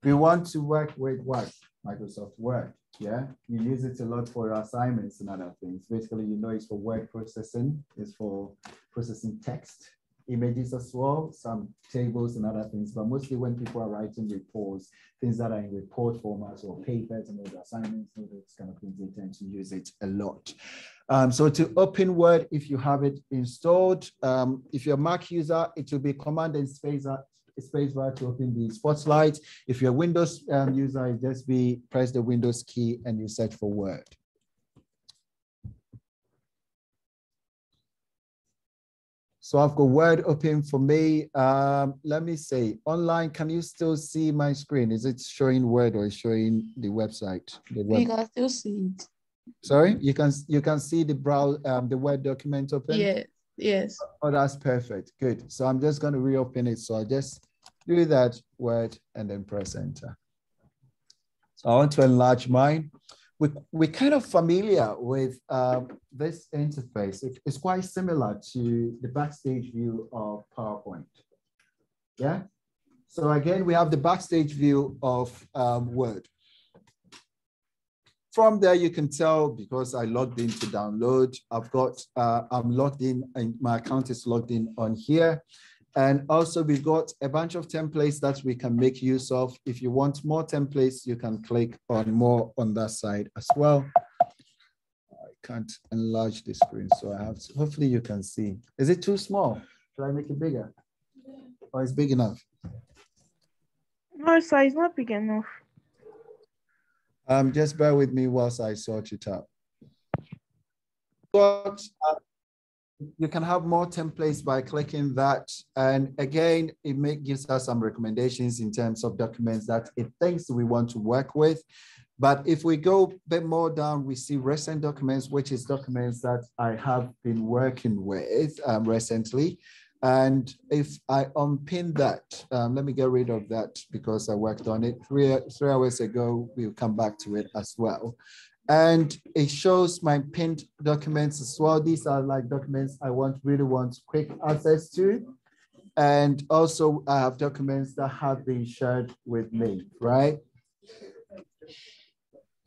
We want to work with what? Microsoft Word. Yeah, you use it a lot for your assignments and other things. Basically, you know, it's for word processing, it's for processing text, images as well, some tables and other things. But mostly when people are writing reports, things that are in report formats or papers and other assignments, and those kind of things, they tend to use it a lot. So to open Word, if you have it installed, if you're a Mac user, it will be Command and spacebar to open the Spotlight. If you're a Windows user, it just press the Windows key and you search for Word. So I've got Word open for me. Let me say, online, can you still see my screen? Is it showing Word or is showing the website? You can still see it. Sorry, you can see the the Word document open? Yeah. Yes. Oh, that's perfect. Good. So I'm just going to reopen it. So I just do that Word and then press enter. So I want to enlarge mine. We're kind of familiar with this interface. It's quite similar to the backstage view of PowerPoint. Yeah. So again, we have the backstage view of Word. From there, you can tell, because I logged in to download, I'm logged in and my account is logged in on here. And also we've got a bunch of templates that we can make use of. If you want more templates, you can click on more on that side as well. I can't enlarge the screen, so I have to, hopefully you can see. Is it too small? Should I make it bigger? Or it's big enough? No, sir, it's not big enough. Just bear with me whilst I sort it out. But you can have more templates by clicking that. And again, it gives us some recommendations in terms of documents that it thinks we want to work with. But if we go a bit more down, we see recent documents, which is documents that I have been working with recently. And if I unpin that, let me get rid of that because I worked on it 3 hours ago. We'll come back to it as well. And it shows my pinned documents as well. These are like documents I really want quick access to. And also I have documents that have been shared with me, right?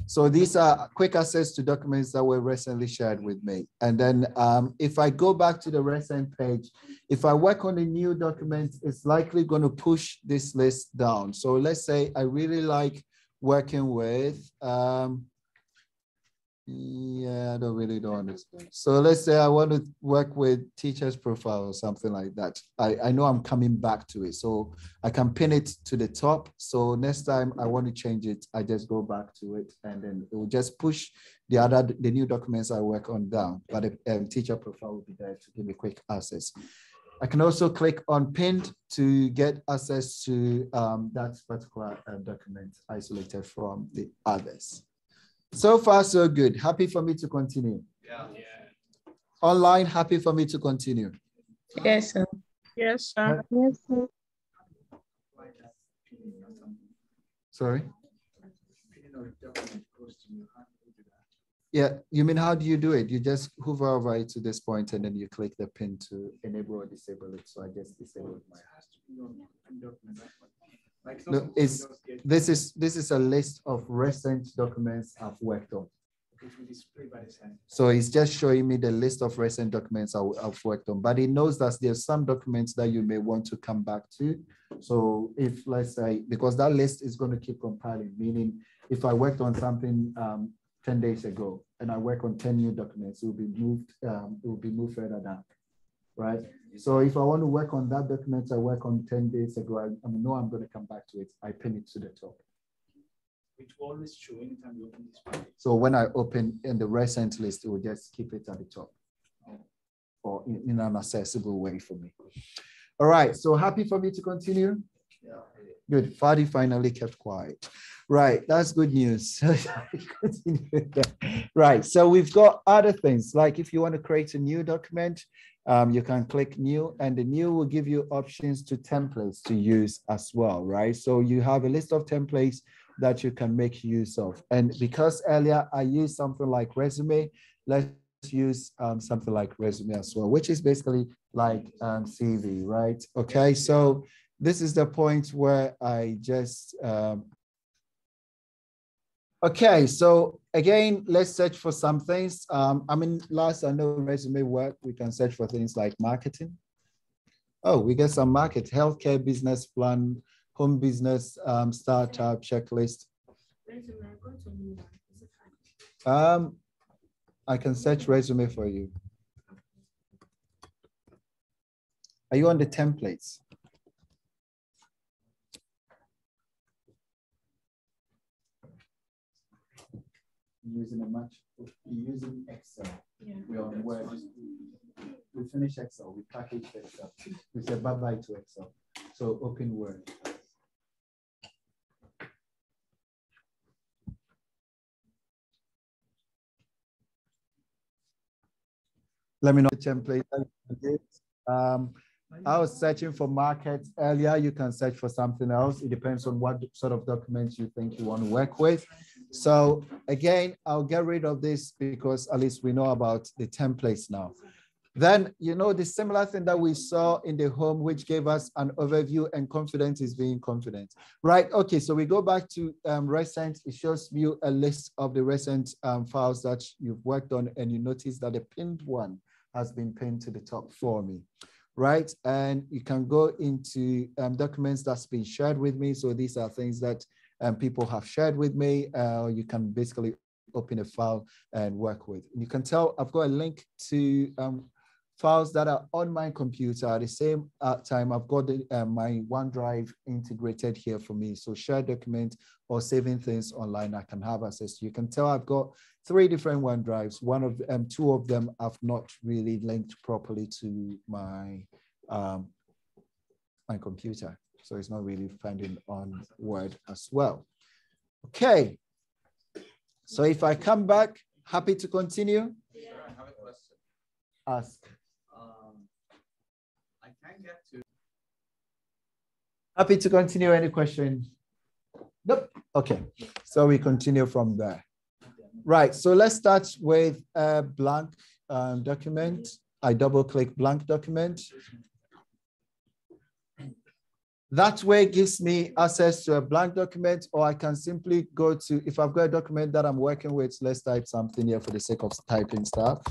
So these are quick access to documents that were recently shared with me. And then if I go back to the recent page, if I work on a new document, it's likely going to push this list down. So let's say I really like working with, yeah, I don't understand. So let's say I want to work with teacher's profile or something like that. I know I'm coming back to it. So I can pin it to the top. So next time I want to change it, I just go back to it and then it will just push the new documents I work on down. But the teacher profile will be there to give me quick access. I can also click on pinned to get access to that particular document isolated from the others. So far, so good. Happy for me to continue. Yeah. Online, happy for me to continue. Yes, sir. Yes, sir. Yes, sir. Sorry? Yeah, you mean how do you do it? You just hover over it to this point and then you click the pin to enable or disable it. So I just disabled my. No, this is a list of recent documents I've worked on. So it's just showing me the list of recent documents I've worked on, but it knows that there's some documents that you may want to come back to. So if, let's say, because that list is going to keep compiling, meaning if I worked on something 10 days ago and I work on 10 new documents, it will be moved further down, right? So if I want to work on that document I work on 10 days ago, I know I'm going to come back to it. I pin it to the top. Which always show anytime you open this page. So when I open in the recent list, it will just keep it at the top or in an accessible way for me. All right, so happy for me to continue? Yeah. Good, Fadi finally kept quiet. Right, that's good news. Right, so we've got other things, like if you want to create a new document, you can click new and the new will give you options to templates to use as well, right? So you have a list of templates that you can make use of. And because earlier I used something like resume, let's use something like resume as well, which is basically like CV, right? Okay, so this is the point where I just, okay, so again, let's search for some things. I mean, last I know resume work, we can search for things like marketing. Oh, we get some market, healthcare business plan, home business, startup checklist. I can search resume for you. Are you on the templates? Using a match, using Excel. Yeah. We're on Word. We finish Excel, we package Excel. We say bye-bye to Excel. So open Word. Let me know the template. I was searching for markets earlier. You can search for something else. It depends on what sort of documents you think you want to work with. So again, I'll get rid of this because at least we know about the templates now. Then, you know, the similar thing that we saw in the home, which gave us an overview, and confidence is being confident, right? Okay, so we go back to recent. It shows you a list of the recent files that you've worked on, and you notice that the pinned one has been pinned to the top for me, right? And you can go into documents that's been shared with me. So these are things that people have shared with me. You can basically open a file and work with. And you can tell I've got a link to files that are on my computer. At the same time, I've got my OneDrive integrated here for me. So share document or saving things online, I can have access to. You can tell I've got 3 different OneDrives. One of them, 2 of them have not really linked properly to my my computer. So it's not really finding on Word as well. Okay. So if I come back, happy to continue? Yeah. I have a question. Ask. I can't get to. Happy to continue. Any question? Nope. Okay. So we continue from there. Right. So let's start with a blank document. I double click blank document. That way gives me access to a blank document, or I can simply go to, if I've got a document that I'm working with, let's type something here for the sake of typing stuff.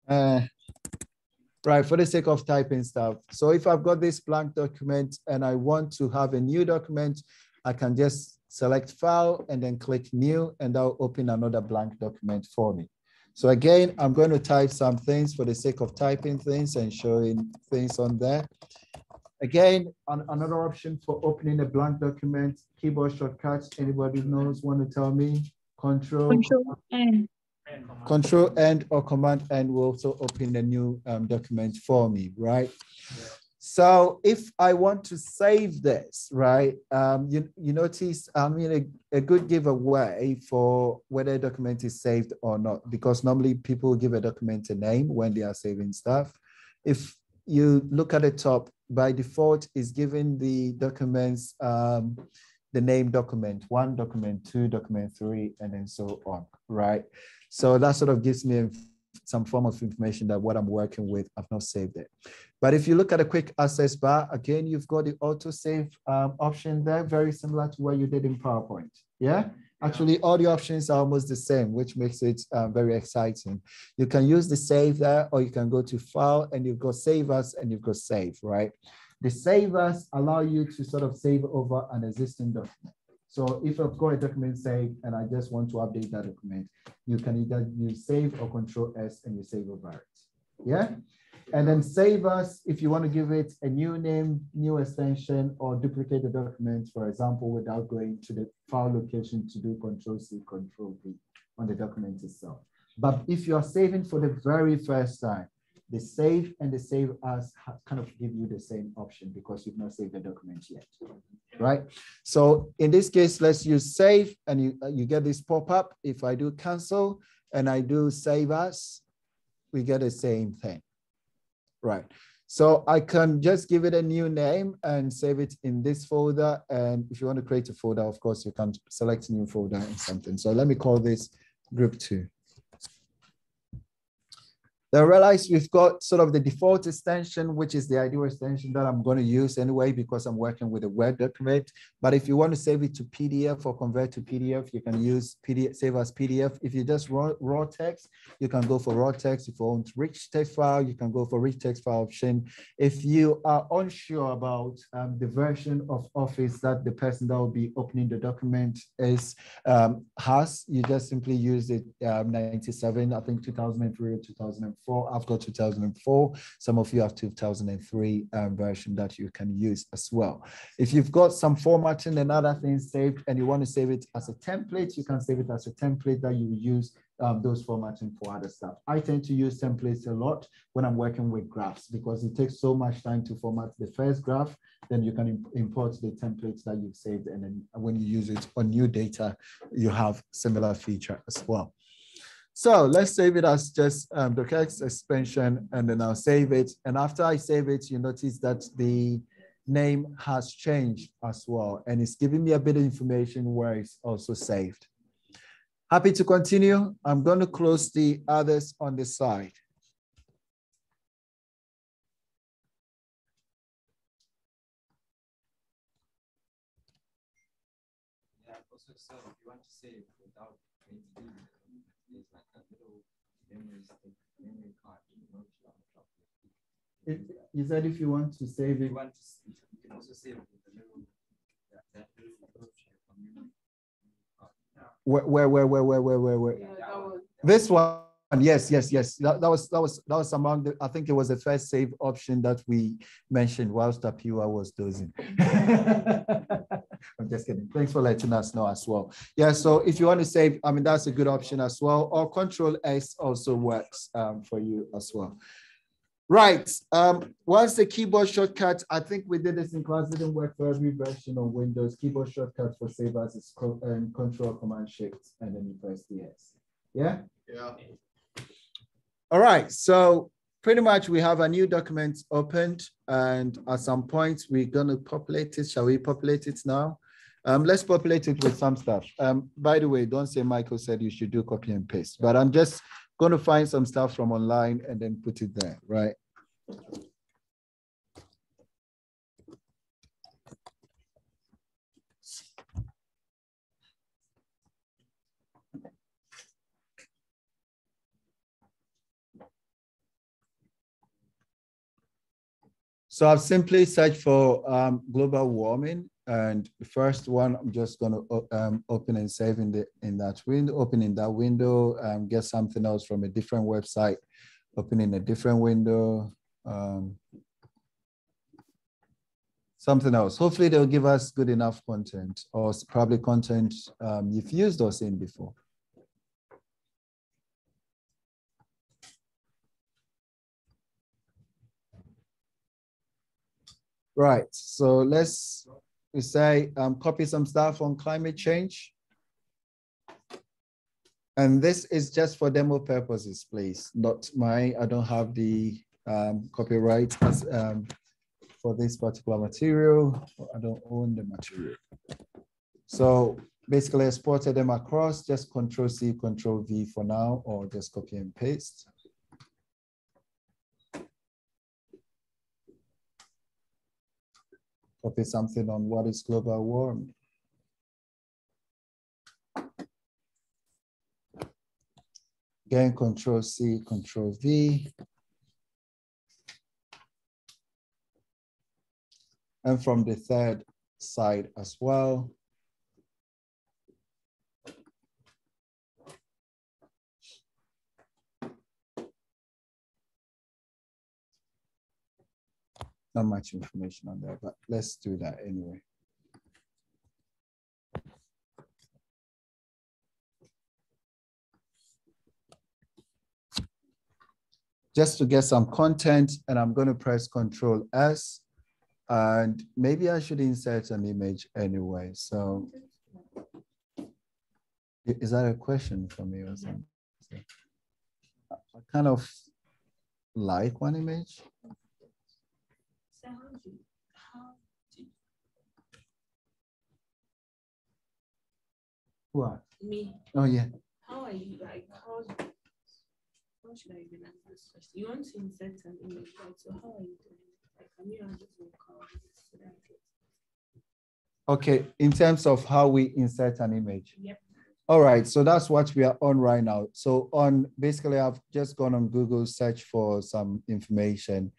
Right, for the sake of typing stuff. So if I've got this blank document and I want to have a new document, I can just select file and then click new, and that'll open another blank document for me. So again, I'm going to type some things for the sake of typing things and showing things on there. Again, another option for opening a blank document, keyboard shortcuts. Anybody knows, want to tell me? Control N or Command N will also open a new document for me, right? Yeah. So if I want to save this, right, you notice, I mean, a good giveaway for whether a document is saved or not, because normally people give a document a name when they are saving stuff. If you look at the top, by default is giving the documents the name document 1, document 2, document 3, and then so on, right? So that sort of gives me some form of information that what I'm working with, I've not saved it. But if you look at a quick access bar, again, you've got the autosave option there, very similar to what you did in PowerPoint, yeah? Actually, all the options are almost the same, which makes it very exciting. You can use the save there, or you can go to file and you've got save as and you've got save, right? The save as allow you to sort of save over an existing document. So if I've got a document saved and I just want to update that document, you can either use save or Control S and you save over it, yeah? And then save as, if you want to give it a new name, new extension, or duplicate the document, for example, without going to the file location to do Control C, Control V on the document itself. But if you're saving for the very first time, the save and the save as kind of give you the same option because you've not saved the document yet, right? So in this case, let's use save, and you get this pop-up. If I do cancel and I do save as, we get the same thing. Right. So I can just give it a new name and save it in this folder. And if you want to create a folder, of course, you can select a new folder and something. So let me call this group 2. Then realize we've got sort of the default extension, which is the ideal extension that I'm going to use anyway, because I'm working with a Word document. But if you want to save it to PDF or convert to PDF, you can use PDF, save as PDF. If you just raw text, you can go for raw text. If you want rich text file, you can go for rich text file option. If you are unsure about the version of Office that the person that will be opening the document has, you just simply use it 97, I think 2003 or 2004. I've got 2004. Some of you have 2003 version that you can use as well. If you've got some formatting and other things saved and you want to save it as a template, you can save it as a template that you use those formatting for other stuff. I tend to use templates a lot when I'm working with graphs because it takes so much time to format the first graph. Then you can import the templates that you've saved, and then when you use it on new data, you have similar feature as well. So let's save it as just docx expansion, and then I'll save it. And after I save it, you notice that the name has changed as well, and it's giving me a bit of information where it's also saved. Happy to continue. I'm going to close the others on the side. Yeah, also, so if you want to save without there's like a little memory card. You said if you want to save it. You can also save it with a little, that little Where? Yeah, This one, yes. That was among the, I think it was the first save option that we mentioned whilst Tapua was dozing. I'm just kidding. Thanks for letting us know as well. Yeah, so if you want to save, I mean, that's a good option as well. Or Control S also works for you as well. Right. Once the keyboard shortcut, I think we did this in class, didn't work for every version of Windows. Keyboard shortcut for save as is Control Command Shift, and then you press the S. Yeah? Yeah. All right. So pretty much we have a new document opened, and at some point we're going to populate it. Shall we populate it now? Let's populate it with some stuff. By the way, don't say Michael said you should do copy and paste, but I'm just going to find some stuff from online and then put it there, right? So I've simply searched for global warming, and the first one I'm just going to open and save in that window. Open in that window, get something else from a different website. Open in a different window. Something else. Hopefully they'll give us good enough content, or probably content you've used or seen before. Right, so let's say copy some stuff on climate change. And this is just for demo purposes, please, not mine. I don't have the copyright for this particular material. I don't own the material. So basically exported them across, just Control C, Control V for now, or just copy and paste. Copy something on what is global warming. Again, Control C, Control V. And from the third side as well. Not much information on there, but let's do that anyway. Just to get some content, and I'm going to press Control S, and maybe I should insert an image anyway. So is that a question for me or something? I kind of like one image. What? Me. Oh, yeah. How are you? Like, how? how should I even ask this question? You want to insert an image, right? So how are you doing it? Like, can you handle it so that Okay, in terms of how we insert an image. Yep. All right, so that's what we are on right now. So basically I've just gone on Google, search for some information,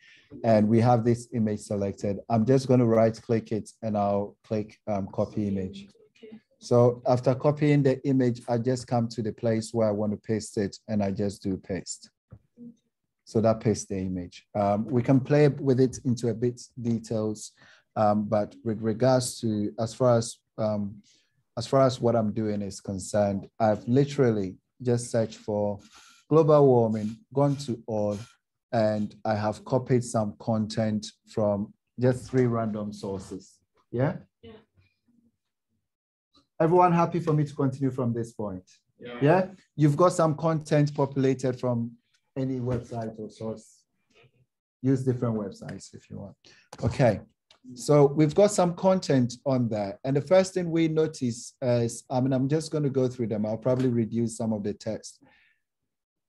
and we have this image selected. I'm just going to right click it and I'll click copy image. Okay. So after copying the image, I just come to the place where I want to paste it and I just do paste. So that pastes the image. We can play with it into a bit details, but with regards to as far as what I'm doing is concerned, I've literally just searched for global warming, gone to all, and I have copied some content from just 3 random sources. Yeah? Yeah. Everyone happy for me to continue from this point? Yeah. Yeah? You've got some content populated from any website or source. Use different websites if you want. Okay. So we've got some content on there. And the first thing we notice is, I'm just going to go through them. I'll probably reduce some of the text.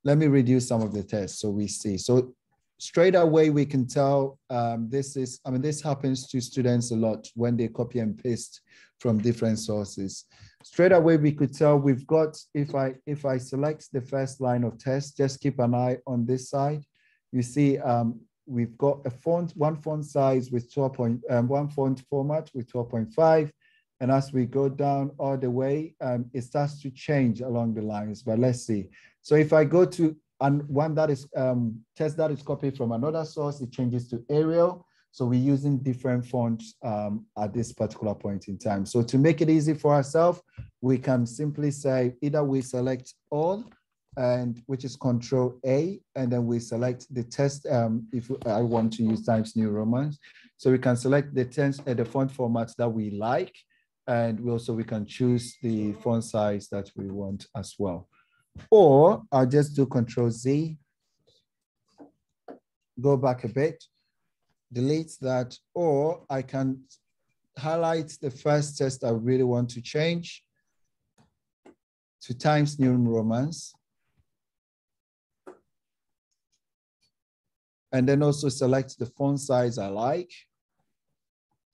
Let me reduce some of the text so we see. So straight away, we can tell this happens to students a lot when they copy and paste from different sources. Straight away, we could tell we've got, if I select the first line of text, just keep an eye on this side. You see, we've got one font size with 12 one font format with 12.5. And as we go down all the way, it starts to change along the lines, but let's see. So if I go to one that is text that is copied from another source, it changes to Arial. So we're using different fonts at this particular point in time. So to make it easy for ourselves, we can simply say either we select all, and which is Control A, and then we select the text if I want to use Times New Roman. So we can select the text the font format that we like, and we can choose the font size that we want as well. Or I'll just do Control Z, go back a bit, delete that, or I can highlight the first text I really want to change to Times New Romans. And then also select the font size I like,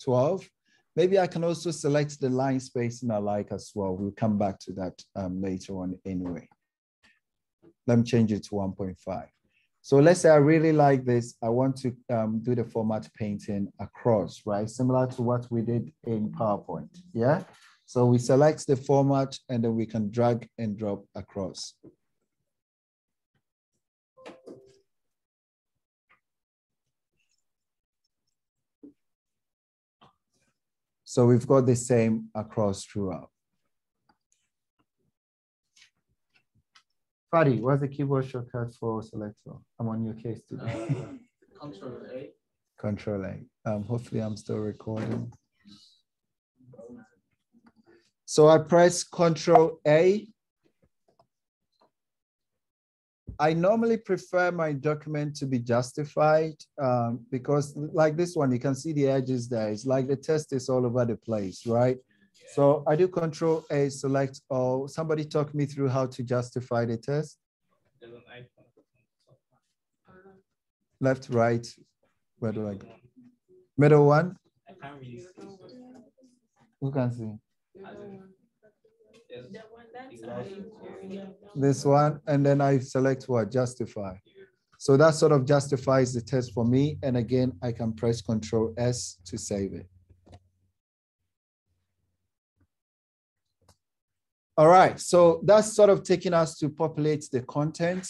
12. Maybe I can also select the line spacing I like as well. We'll come back to that later on anyway. Let me change it to 1.5. So let's say I really like this. I want to do the format painting across, right? Similar to what we did in PowerPoint, yeah? So we select the format and then we can drag and drop across. So we've got the same across throughout. Fadi, what's the keyboard shortcut for selector? I'm on your case today. Control A. Control A. Hopefully I'm still recording. So I press Control A. I normally prefer my document to be justified because like this one, you can see the edges there. It's like the text is all over the place, right? So I do Control A, select all. Somebody talk me through how to justify the text. Left, right, where do I go? Middle one? I can't really see. Who can see? That This one, and then I select what? Justify. So that sort of justifies the text for me. And again, I can press Control S to save it. All right, so that's sort of taking us to populate the content.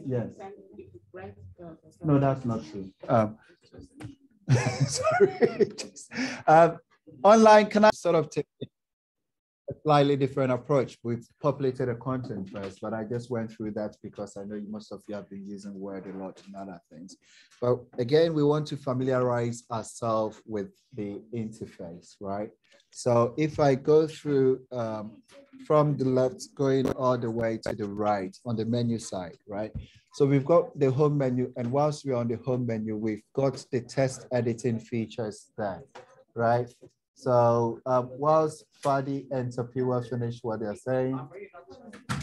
Yes. No, that's not true. Sorry. Online, can I sort of take a slightly different approach? We've populated the content first, but I just went through that because I know most of you have been using Word a lot and other things. But again, we want to familiarize ourselves with the interface, right? So if I go through from the left, going all the way to the right on the menu side, right? So we've got the home menu, and whilst we're on the home menu, we've got the text editing features there, right? So whilst Fadi and Tapiwa finish what they're saying,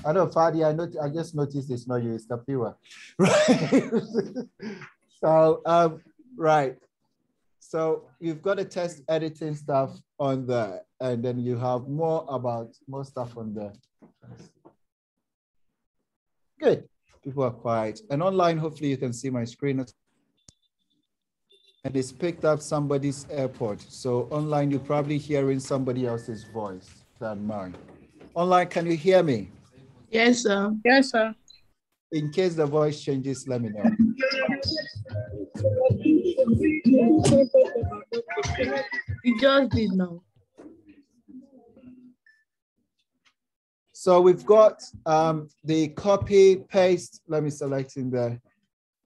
I know Fadi, I just noticed it's not you, it's Tapiwa, right? So, right. So you've got the text editing stuff on there, and then you have more stuff on there. Good. People are quiet. And online, hopefully you can see my screen. And it's picked up somebody's AirPod. So online, you're probably hearing somebody else's voice than mine. Online, can you hear me? Yes, sir. Yes, sir. In case the voice changes, let me know. You just did now. So we've got the copy paste. Let me select in there.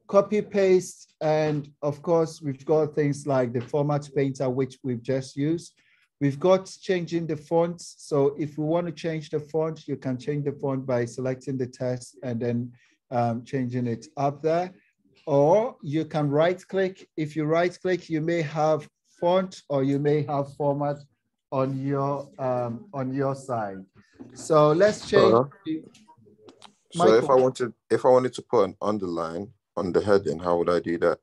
Copy paste. And of course, we've got things like the format painter, which we've just used. We've got changing the fonts. So if we want to change the font, you can change the font by selecting the text and then changing it up there. Or you can right click. If you right click, you may have font or you may have format on your side. So let's change. So if I wanted to put an underline on the heading, how would I do that?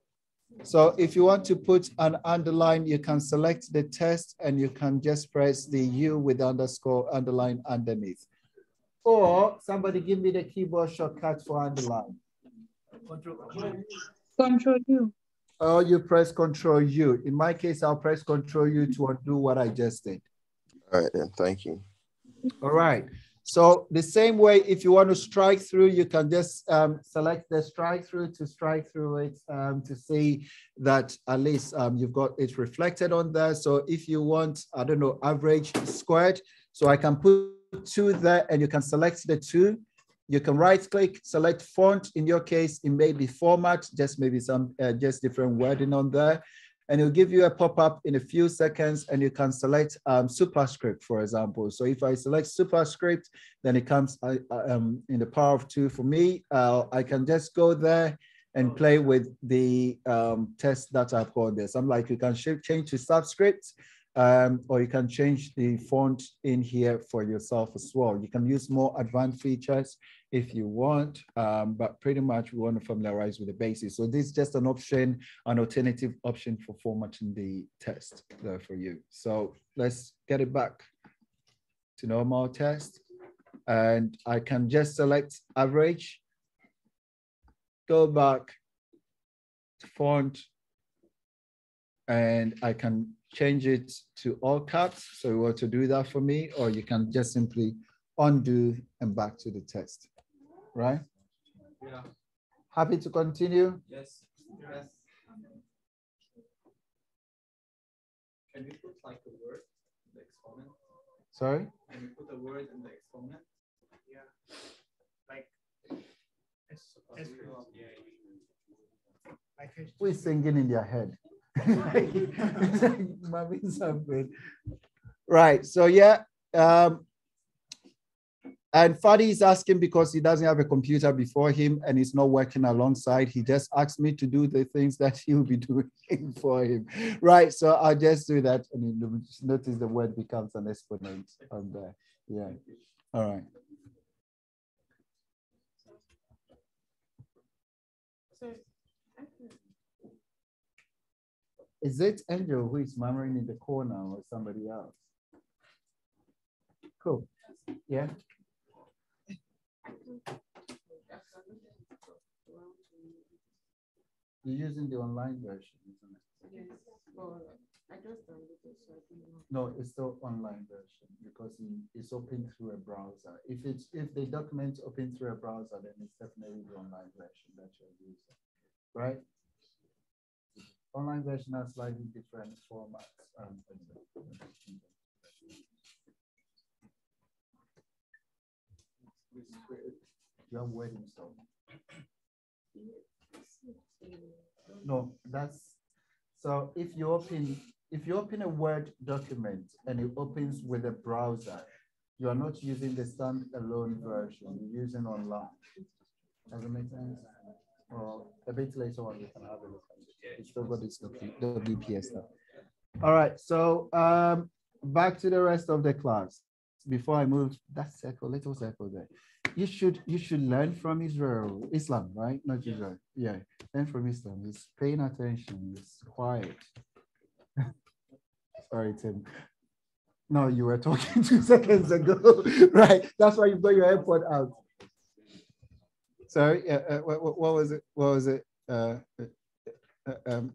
So if you want to put an underline, you can select the text and you can just press the U with underscore underline underneath. Or somebody give me the keyboard shortcut for underline. Control U. Or you press Control U. In my case, I'll press Control U to undo what I just did. All right, then, thank you. All right. So the same way, if you want to strike through, you can just select the strike through to strike through it to see that at least you've got it reflected on there. So if you want, I don't know, average squared, so I can put 2 there and you can select the 2. You can right click, select font. In your case, it may be format, just maybe some just different wording on there. And it'll give you a pop-up in a few seconds and you can select superscript, for example. So if I select superscript, then it comes in the power of 2 for me. I can just go there and play with the text that I've got there. So I'm like, you can change to subscript or you can change the font in here for yourself as well. You can use more advanced features if you want, but pretty much we want to familiarize with the basics. So this is just an option, an alternative option for formatting the text there for you. So let's get it back to normal text. And I can just select average, go back to font, and I can change it to all caps. So you want to do that for me, or you can just simply undo and back to the text, right? Yeah. Happy to continue? Yes. Yes. Can you put like a word in the exponent? Sorry? Can you put a word in the exponent? Yeah. Like Who is singing in their head? Right. So yeah. And Fadi is asking because he doesn't have a computer before him and he's not working alongside. He just asked me to do the things that he'll be doing for him. Right. So I'll just do that. And you notice the word becomes an exponent on there. Yeah. All right. Is it Angel who is murmuring in the corner or somebody else? Cool. Yeah. You're using the online version, isn't it? Yes, but I just downloaded it, so I don't know. No, it's still online version because it's open through a browser. If the document open through a browser, then it's definitely the online version that you're using, right? Online version has slightly different formats. You have wedding stuff. No, that's so if you open if you open a Word document and it opens with a browser, you are not using the standalone version, you're using online. Does it make sense? Or a bit later on, we can have a look at it. It's still got this WPS stuff. All right, so back to the rest of the class. Before I move, that circle, little circle there. You should learn from Islam, right? Not Israel. Yeah, learn from Islam. It's paying attention. It's quiet. Sorry, Tim. No, you were talking 2 seconds ago, right? That's why you've got your AirPod out. Sorry, what was it? What was it?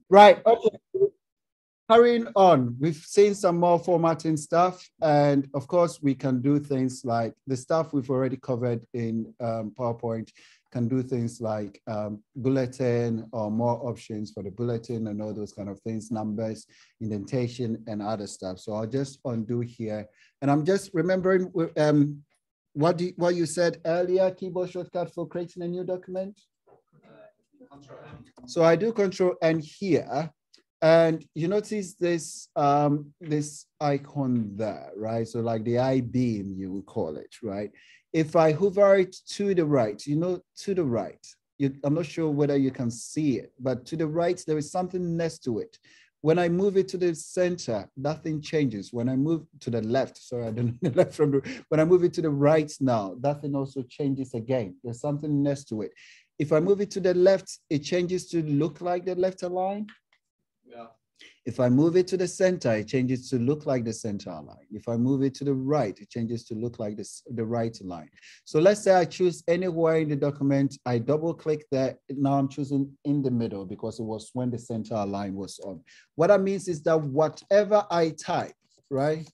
Right, okay. Carrying on, we've seen some more formatting stuff, and of course, we can do things like the stuff we've already covered in PowerPoint. Can do things like bulletin or more options for the bulletin and all those kind of things, numbers, indentation, and other stuff. So I'll just undo here, and I'm just remembering what you said earlier. Keyboard shortcut for creating a new document. So I do Control N here. And you notice this this icon there, right? So like the I-beam, you would call it, right? If I hover it to the right, to the right, I'm not sure whether you can see it, but to the right, there is something next to it. When I move it to the center, nothing changes. When I move to the left, sorry, I don't know the left from the, when I move it to the right now, that thing also changes again. There's something next to it. If I move it to the left, it changes to look like the left align. Yeah. If I move it to the center, it changes to look like the center line. If I move it to the right, it changes to look like the right line. So let's say I choose anywhere in the document, I double click there. Now I'm choosing in the middle because it was when the center line was on. What that means is that whatever I type, right?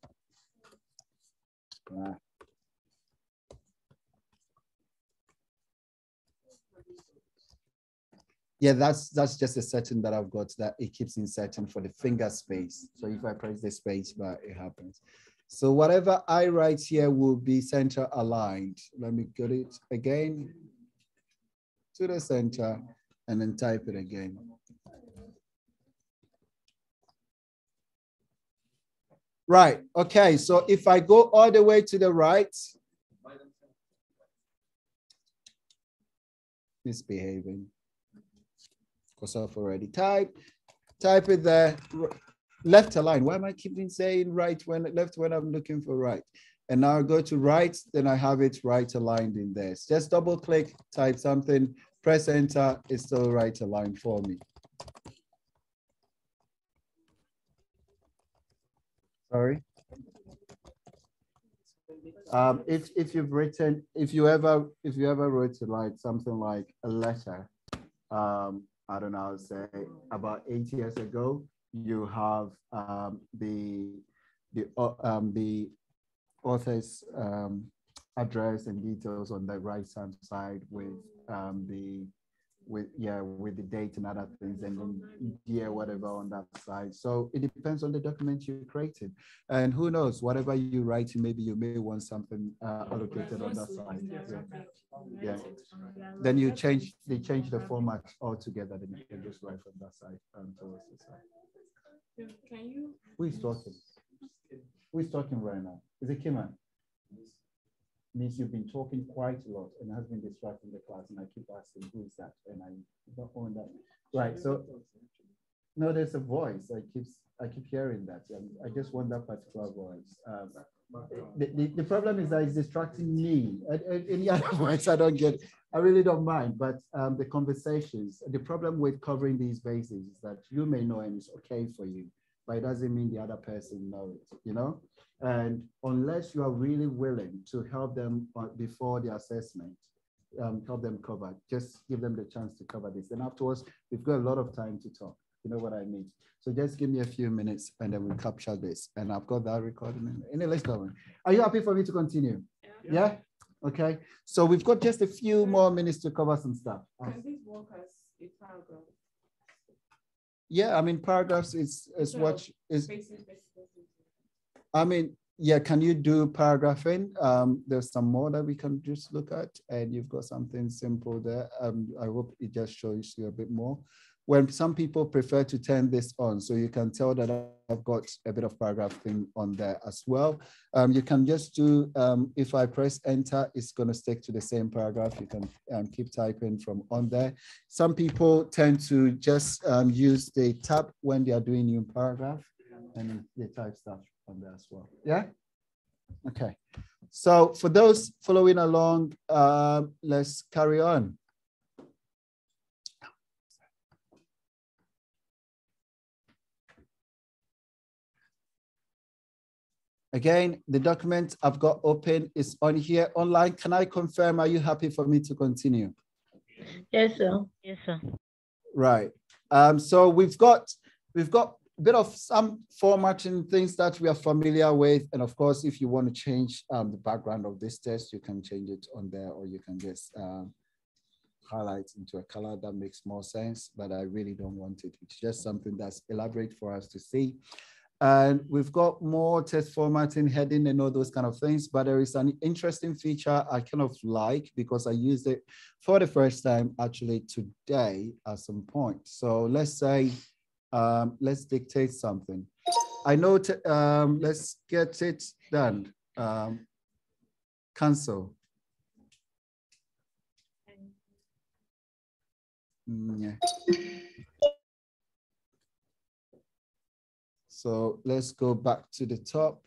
Yeah, that's just a setting that I've got that it keeps inserting for the finger space. So if I press the space bar, it happens. So whatever I write here will be center aligned. Let me get it again to the center and then type it again. Right, okay, so if I go all the way to the right, misbehaving. Because I've already type it there, left align. Why am I keeping saying right when left when I'm looking for right? And now I go to right, then I have it right aligned in there. So just double click, type something, press enter, it's still right aligned for me. Sorry. If you've written, if you ever wrote like something like a letter, I don't know, I'll say about 8 years ago, you have the author's address and details on the right-hand side with the date and other things, and then year whatever on that side. So it depends on the document you created, and who knows, whatever you write, maybe you may want something allocated on that side. Yeah. Then they change the format altogether. Then you can just write from that side towards the side. Can you? Who is talking? Who is talking right now? Is it Kiman? Means you've been talking quite a lot and has been distracting the class, and I keep asking who is that, and I don't own that. Right. So no, there's a voice. I keep hearing that. I just want that particular voice. The problem is that it's distracting me. Any other voice I don't get. I really don't mind. But the conversations. The problem with covering these bases is that you may know and it's okay for you, but it doesn't mean the other person knows it. You know. And unless you are really willing to help them before the assessment, help them cover, just give them the chance to cover this. And afterwards, we've got a lot of time to talk. You know what I mean? So just give me a few minutes and then we'll capture this. And I've got that recording. Anyway, let's go. Are you happy for me to continue? Yeah? Okay. So we've got just a few more minutes to cover some stuff. Can this work as a paragraph? Yeah, I mean, paragraphs is what is. I mean, yeah, can you do paragraphing? There's some more that we can just look at, and you've got something simple there. I hope it just shows you a bit more. when some people prefer to turn this on, so you can tell that I've got a bit of paragraph thing on there as well. You can just do, if I press enter, it's going to stick to the same paragraph. You can keep typing from on there. Some people tend to just use the tab when they are doing new paragraph, and they type stuff on there as well. Yeah? Okay. So for those following along, let's carry on. Again, the document I've got open is on here online. Can I confirm, are you happy for me to continue? Yes, sir. Yes, sir. Right. So we've got a bit of some formatting things that we are familiar with. And of course, if you want to change the background of this test, you can change it on there, or you can just highlight into a color that makes more sense, but I really don't want it. It's just something that's elaborate for us to see. And we've got more test formatting, heading, and all those kind of things. But there is an interesting feature I kind of like, because I used it for the first time actually today at some point. So let's say, let's dictate something. I know, let's get it done. Cancel. Yeah. So let's go back to the top.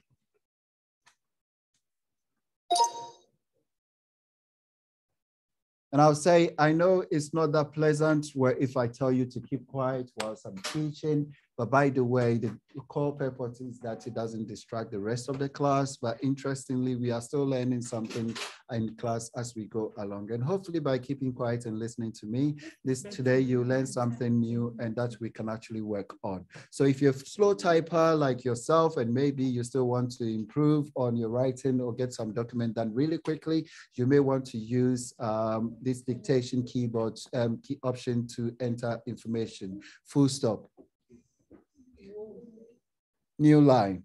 And I'll say, I know it's not that pleasant where if I tell you to keep quiet whilst I'm teaching, but by the way, the core purpose is that it doesn't distract the rest of the class. But interestingly, we are still learning something in class as we go along. And hopefully by keeping quiet and listening to me, today you learn something new and that we can actually work on. So if you're a slow typer like yourself, and maybe you still want to improve on your writing or get some document done really quickly, you may want to use this dictation keyboard key option to enter information. Full stop. New line.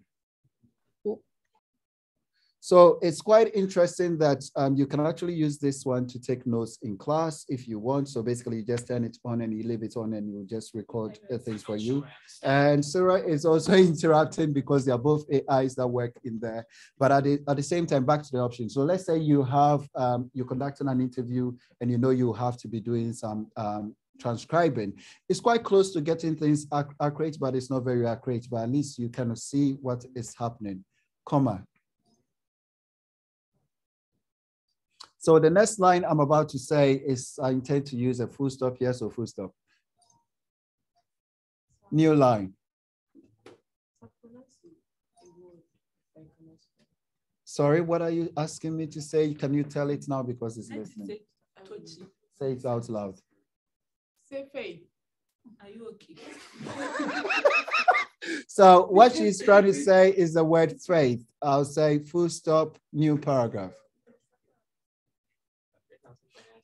So it's quite interesting that you can actually use this one to take notes in class if you want. So basically you just turn it on and you leave it on and you just record things for you. And Sarah is also interrupting because they are both AIs that work in there. But at the same time, back to the option. So let's say you have, you're conducting an interview and you know you have to be doing some transcribing. It's quite close to getting things accurate, but it's not very accurate, but at least you kind of see what is happening. Comma. So the next line I'm about to say is I intend to use a full stop, yes or full stop. New line. Sorry, what are you asking me to say? Can you tell it now because it's listening? Say it out loud. Say Faith, are you okay? So what she's trying to say is the word faith. I'll say full stop, new paragraph.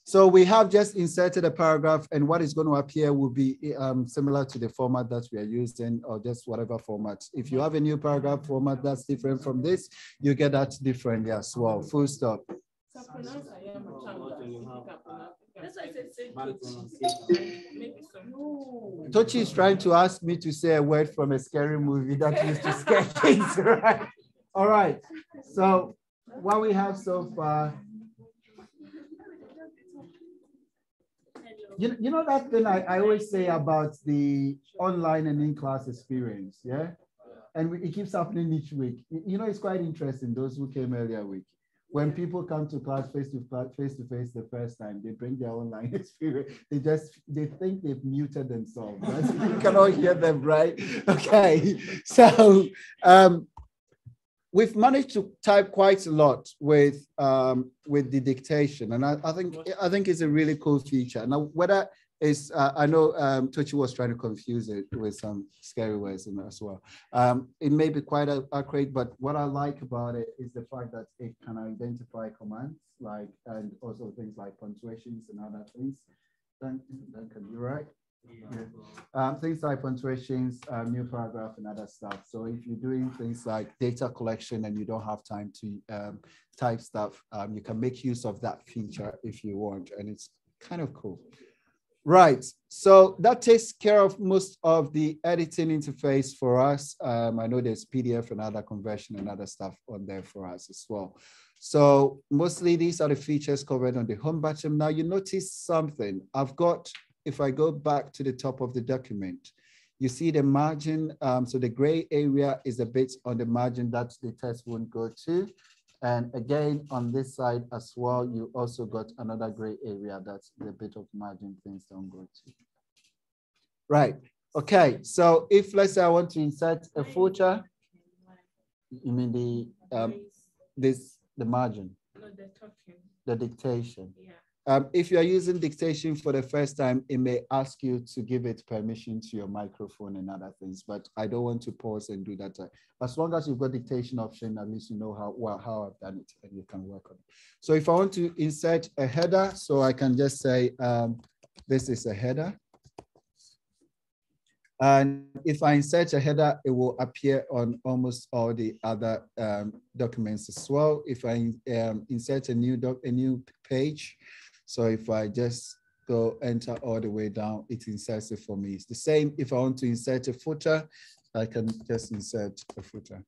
So we have just inserted a paragraph, and what is going to appear will be similar to the format that we are using, or just whatever format. If you have a new paragraph format that's different from this, you get that differently as well. Full stop. Tochi is trying to ask me to say a word from a scary movie that used to scare kids, right? All right. So what we have so far. You know that thing I always say about the online and in-class experience, yeah? And it keeps happening each week. You know, it's quite interesting, those who came earlier week. When people come to class face to face the first time, they bring their online experience. They think they've muted themselves. Right? You cannot hear them, right? Okay, so we've managed to type quite a lot with the dictation, and I think it's a really cool feature. Now, whether it's I know Tochi was trying to confuse it with some scary words in there as well. It may be quite accurate, but what I like about it is the fact that it can identify commands and also things like punctuations and other things. Duncan, you right? Yeah. Things like punctuations, new paragraph, and other stuff. So if you're doing things like data collection and you don't have time to type stuff, you can make use of that feature if you want, and it's kind of cool. Right. So that takes care of most of the editing interface for us. I know there's PDF and other conversion and other stuff on there for us as well. So mostly these are the features covered on the home button. Now you notice something. I've got, if I go back to the top of the document, you see the margin. So the gray area is a bit on the margin that the text won't go to. And again, on this side as well, you also got another gray area that's the bit of margin things don't go to. Right. Okay. So if let's say I want to insert a footer, you mean the margin? No, they're talking. The dictation. Yeah. If you are using dictation for the first time, it may ask you to give it permission to your microphone and other things, but I don't want to pause and do that. As long as you've got dictation option, at least you know how I've done it and you can work on it. So if I want to insert a header, so I can just say, this is a header. And if I insert a header, it will appear on almost all the other documents as well. If I insert a new page, so if I just go enter all the way down, it inserts it for me. It's the same if I want to insert a footer, I can just insert a footer.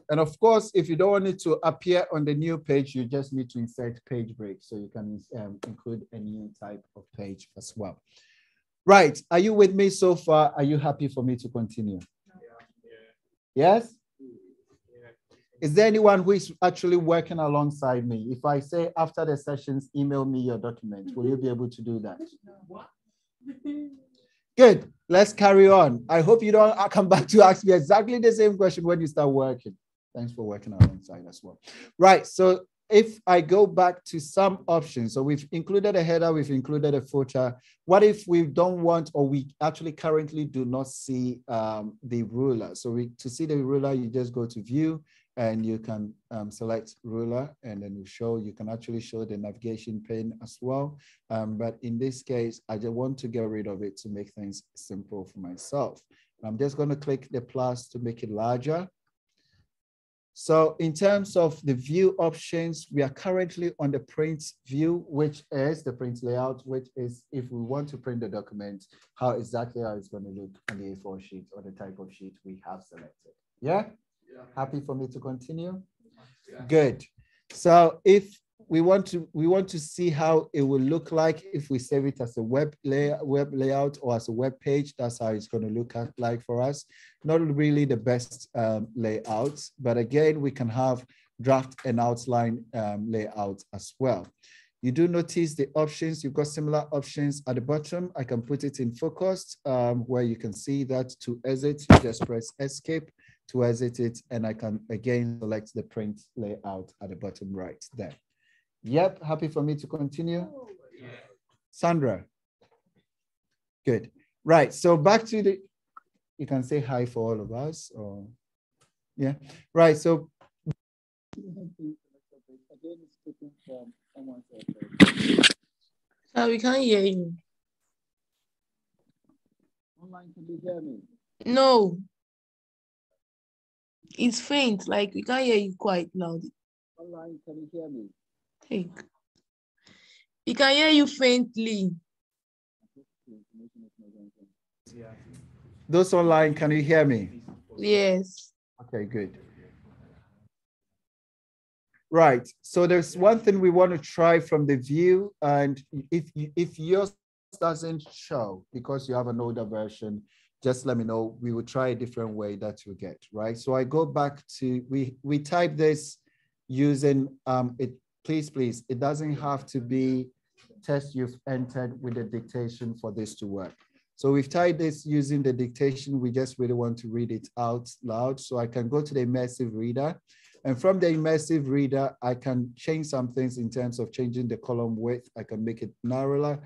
And of course, if you don't want it to appear on the new page, you just need to insert page break. So you can include a new type of page as well. Right, are you with me so far? Are you happy for me to continue? Yes? Is there anyone who is actually working alongside me? If I say after the sessions, email me your document, will you be able to do that? What? Good, let's carry on. I hope you don't come back to ask me exactly the same question when you start working. Thanks for working alongside as well. Right, so if I go back to some options, so we've included a header, we've included a footer. What if we don't want, or we actually currently do not see the ruler? So to see the ruler, you just go to view and you can select ruler and then you can actually show the navigation pane as well. But in this case, I just want to get rid of it to make things simple for myself. I'm just going to click the plus to make it larger. So in terms of the view options, we are currently on the print view, which is the print layout, which is if we want to print the document, how it's going to look on the A4 sheet or the type of sheet we have selected. Yeah? Happy for me to continue? Yeah. Good. So if we want to see how it will look like if we save it as a web layout or as a web page, that's how it's going to look like for us. Not really the best layouts, but again, we can have draft and outline layout as well. You do notice the options, you've got similar options at the bottom. I can put it in focused where you can see that to exit, you just press escape to exit it. And I can again select the print layout at the bottom right there. Yep, happy for me to continue? Yeah. Sandra, good. Right, so back to you can say hi for all of us, or yeah, right, so. We can't hear you. Online, can you hear me? No. It's faint, like we can't hear you quite loud. Online, can you hear me? Hey. We can hear you faintly. Those online, can you hear me? Yes. Okay, good. Right, so there's one thing we want to try from the view, and if yours doesn't show because you have an older version, just let me know. We will try a different way that you get, right? So I go back to, we type this using it. Please, it doesn't have to be text you've entered with the dictation for this to work. So we've typed this using the dictation. We just really want to read it out loud. So I can go to the immersive reader. And from the immersive reader, I can change some things in terms of changing the column width. I can make it narrower,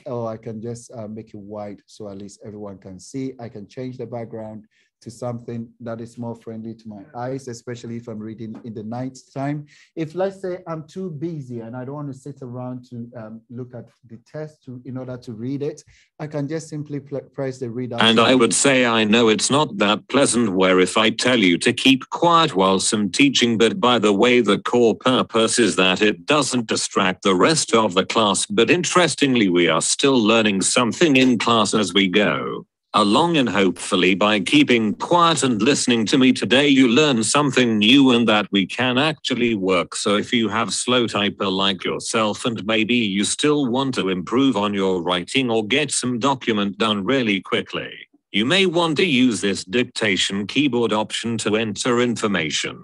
or I can just make it wide so at least everyone can see. I can change the background to something that is more friendly to my eyes, especially if I'm reading in the night time. If let's say I'm too busy and I don't want to sit around to look at the text in order to read it, I can just simply press the read out. And I would say, I know it's not that pleasant where if I tell you to keep quiet whilst I'm teaching, but by the way, the core purpose is that it doesn't distract the rest of the class. But interestingly, we are still learning something in class as we go along, and hopefully by keeping quiet and listening to me today, you learn something new and that we can actually work. So if you have slow typer like yourself and maybe you still want to improve on your writing or get some document done really quickly, you may want to use this dictation keyboard option to enter information.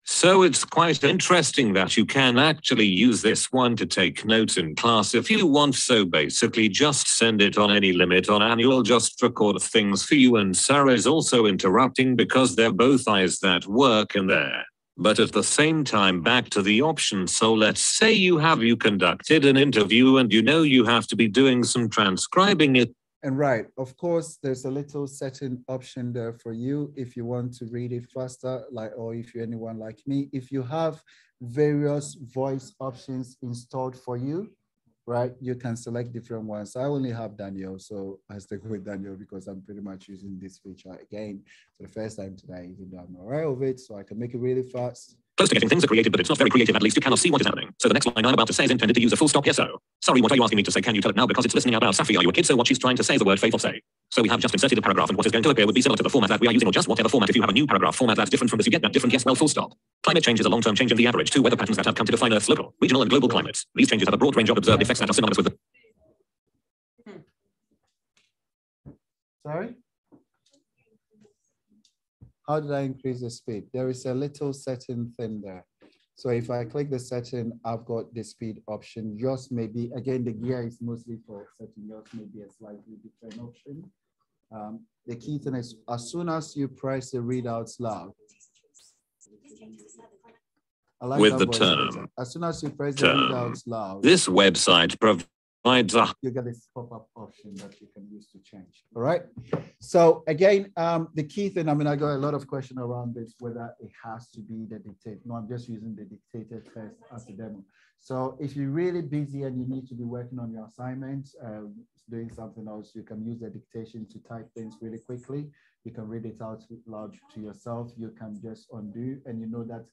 So it's quite interesting that you can actually use this one to take notes in class if you want. So basically just send it on any limit on and you'll just record things for you. And Sarah is also interrupting because they're both eyes that work in there. But at the same time, back to the option. So let's say you conducted an interview and you have to be doing some transcribing it. And right, of course, there's a little setting option there for you if you want to read it faster, or if you're anyone like me, if you have various voice options installed for you, right, you can select different ones. I only have Daniel, so I stick with Daniel because I'm pretty much using this feature again for the first time today, even though I'm aware of it, so I can make it really fast. Close to getting things are created, but it's not very creative. At least you cannot see what is happening. So the next line I'm about to say is intended to use a full stop. Yes, so. Sorry, what are you asking me to say? Can you tell it now? Because it's listening out loud. Safi, are you a kid? So what she's trying to say is the word faith of say. So we have just inserted a paragraph, and what is going to appear would be similar to the format that we are using, or just whatever format. If you have a new paragraph format that's different from this, you get that different. Yes, well, full stop. Climate change is a long-term change in the average two weather patterns that have come to define Earth's local, regional, and global climates. These changes have a broad range of observed effects that are synonymous with the... Sorry? How did I increase the speed? There is a little setting thing there. So if I click the setting, I've got the speed option. Yours may be, again, the gear is mostly for setting. Yours may be a slightly different option. The key thing is, as soon as you press the readouts loud, with the term, as soon as you press the readouts loud, this website provides you get this pop-up option that you can use to change. All right. So again, the key thing, I mean, I got a lot of questions around this, whether it has to be the dictate. No, I'm just using the dictated test as a demo. So if you're really busy and you need to be working on your assignments, doing something else, you can use the dictation to type things really quickly. You can read it out loud to yourself. You can just undo, and you know that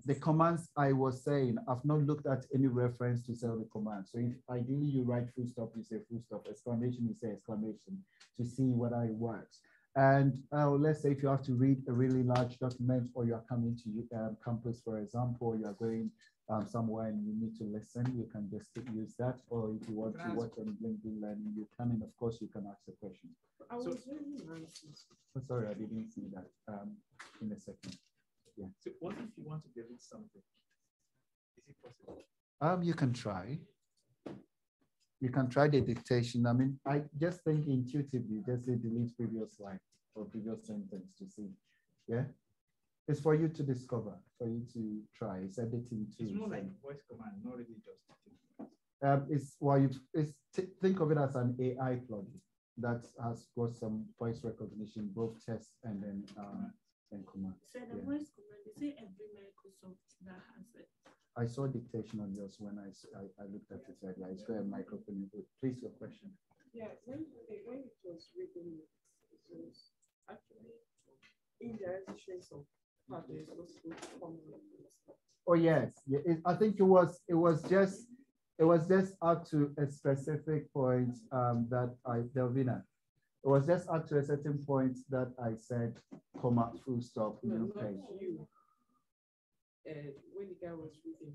the commands I was saying, I've not looked at any reference to say the command. So if ideally you write full stop, you say full stop, exclamation, you say exclamation, to see whether it works. And let's say if you have to read a really large document, or you are coming to campus, for example, you are going somewhere and you need to listen, you can just use that. Or if you want to watch on LinkedIn Learning, you can, and of course you can ask a question. Oh, sorry, I didn't see that in a second. Yeah. So what if you want to delete something? Is it possible? You can try. You can try the dictation. I mean, I just think intuitively, just say delete previous line or previous sentence to see. Yeah. It's for you to discover, for you to try. It's editing too. It's more like voice command, not really just. Think of it as an AI plugin that has got some voice recognition, both text and then command. So the voice command, is it every Microsoft that has it? I saw dictation on yours when I looked at it earlier. I saw a microphone input. Please, your question. Yeah, when it was reading it, it was actually in the registration of how they're supposed to come. Oh yes, yeah. I think it was just up to a specific point that Delvina. It was just up to a certain point that I said, comma, full stop, new page. You. When the guy was reading,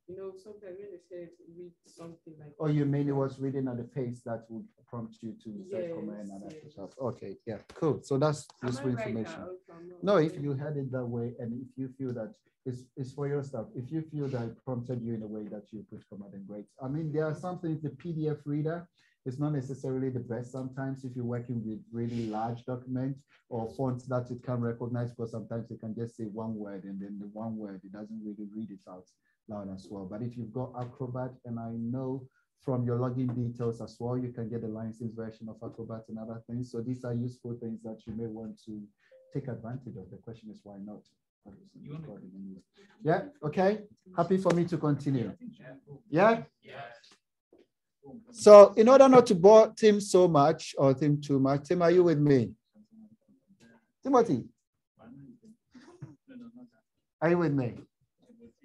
you know, sometimes when they said read something like. Oh, you mean it was reading at the pace that would prompt you to set command and that stuff. Okay, yeah, cool. So that's useful information. No, if you had it that way, and if you feel that it's for your stuff, if you feel that it prompted you in a way that you put command, and great. I mean, there are some things, the PDF reader is not necessarily the best sometimes if you're working with really large documents or fonts that it can recognize, because sometimes it can just say one word, and then the one word, it doesn't really read it out loud as well. But if you've got Acrobat, and I know from your login details as well. You can get the license version of Acrobat and other things. So these are useful things that you may want to take advantage of. The question is why not? Yeah, okay. Happy for me to continue. Yeah? So in order not to bore Tim so much or Tim too much, Tim, are you with me? Timothy? Are you with me?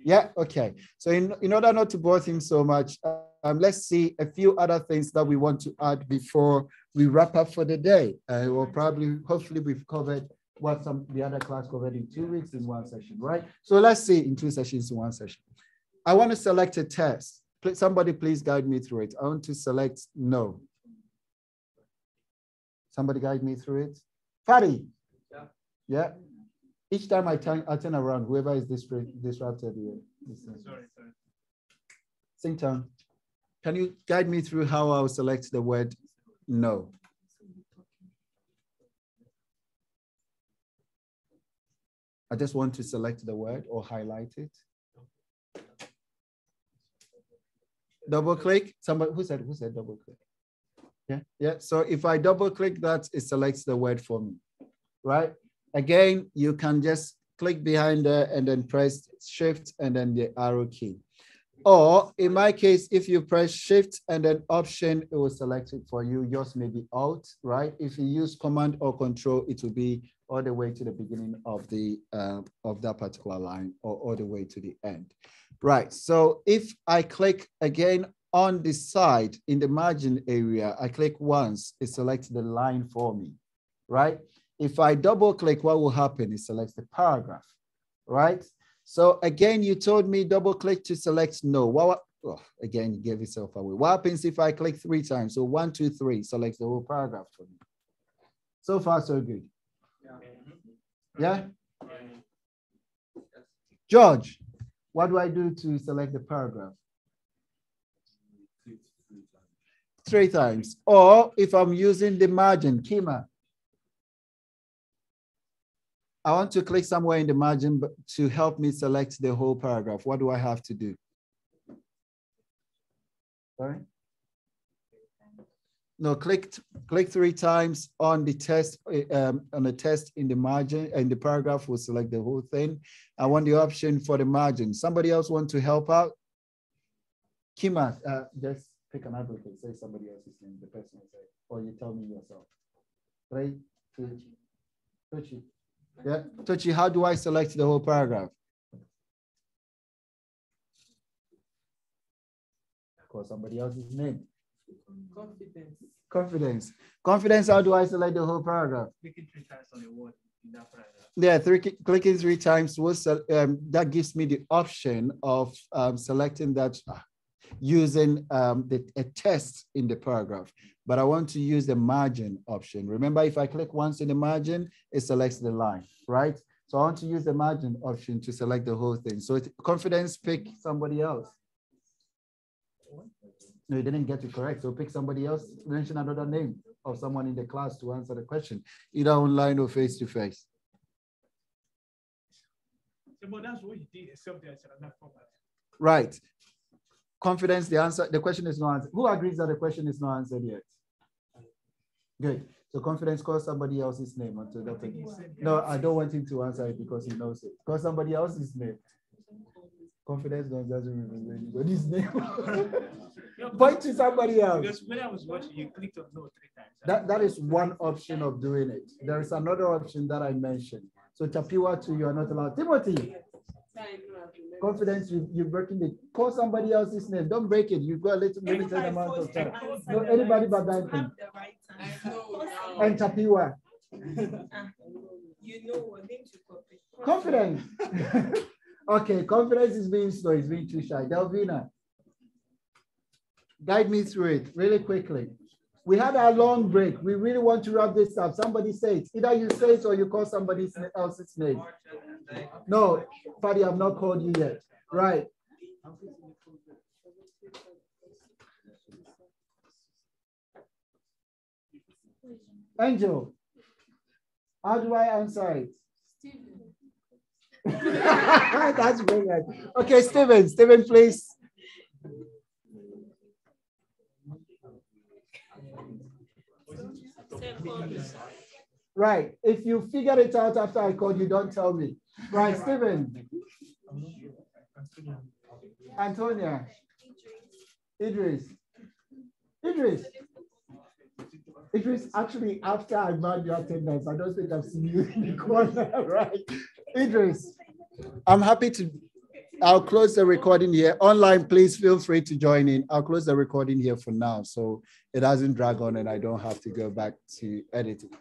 Yeah, okay. So in order not to bore him so much, let's see a few other things that we want to add before we wrap up for the day. We'll probably, hopefully we've covered what the other class covered in 2 weeks in one session, right? So let's see in 2 sessions in one session. I want to select a test. Somebody please guide me through it. I want to select no. Somebody guide me through it. Fadi? Yeah. Each time I turn around, whoever is disrupted here. Sorry. Sington, can you guide me through how I'll select the word no? I just want to select the word or highlight it. Double click. Somebody who said double click? Yeah. So if I double click that, it selects the word for me, right? Again, you can just click behind there and then press Shift and then the arrow key. Or in my case, if you press Shift and then Option, it will select it for you. Yours may be Alt, right? If you use Command or Control, it will be all the way to the beginning of the of that particular line or all the way to the end. Right. So if I click again on the side in the margin area, I click once, it selects the line for me, right? If I double click, what will happen? It selects the paragraph, right? So again, you told me double click to select no. Again, you gave yourself away. What happens if I click 3 times? So 1, 2, 3 selects the whole paragraph for me. So far, so good. Yeah? George, what do I do to select the paragraph? 3 times. Or if I'm using the margin, Kima, I want to click somewhere in the margin to help me select the whole paragraph. What do I have to do? Sorry? No, click 3 times on the test in the margin, and the paragraph will select the whole thing. I want the option for the margin. Somebody else want to help out? Kima, just pick an advocate, say somebody else's name, the person will say, or you tell me yourself. 3, 2, Tochi. Yeah, Tochi, how do I select the whole paragraph? Call somebody else's name. Confidence, how do I select the whole paragraph? Clicking 3 times on the word in that paragraph. Yeah, clicking 3 times, that gives me the option of selecting that using a test in the paragraph. But I want to use the margin option. Remember, if I click once in the margin, it selects the line, right? So I want to use the margin option to select the whole thing. So Confidence, pick somebody else. No, you didn't get it correct. So pick somebody else, mention another name of someone in the class to answer the question, either online or face-to-face. But that's what you did, except there's another format. Right. Confidence, the question is not answered. Who agrees that the question is not answered yet? Good. So Confidence, call somebody else's name until that. No, I don't want him to answer it because he knows it. Call somebody else's name. Confidence doesn't remember anybody's name. Point to somebody else. Because when I was watching, you clicked on no 3 times. That is one option of doing it. There is another option that I mentioned. So Tapiwa too, you are not allowed. Timothy. Confidence, you're breaking it. Call somebody else's name. Don't break it. You've got a little limited amount of time. No, anybody but that. And Tapiwa. You know what name to copy. Confidence. Okay, Confidence is being slow. It's being too shy. Delvina, guide me through it really quickly. We had a long break. We really want to wrap this up. Somebody say it. Either you say it or you call somebody else's name. No, Fadi, I've not called you yet. Right. Angel, how do I answer it? That's brilliant. Okay, Steven, please. Right. If you figured it out after I called you, don't tell me. Right, Stephen. Antonia. Idris. Idris, actually, after I marked your attendance, I don't think I've seen you in the corner, right? Idris, I'm happy to, I'll close the recording here. Online, please feel free to join in. I'll close the recording here for now, so it doesn't drag on and I don't have to go back to editing.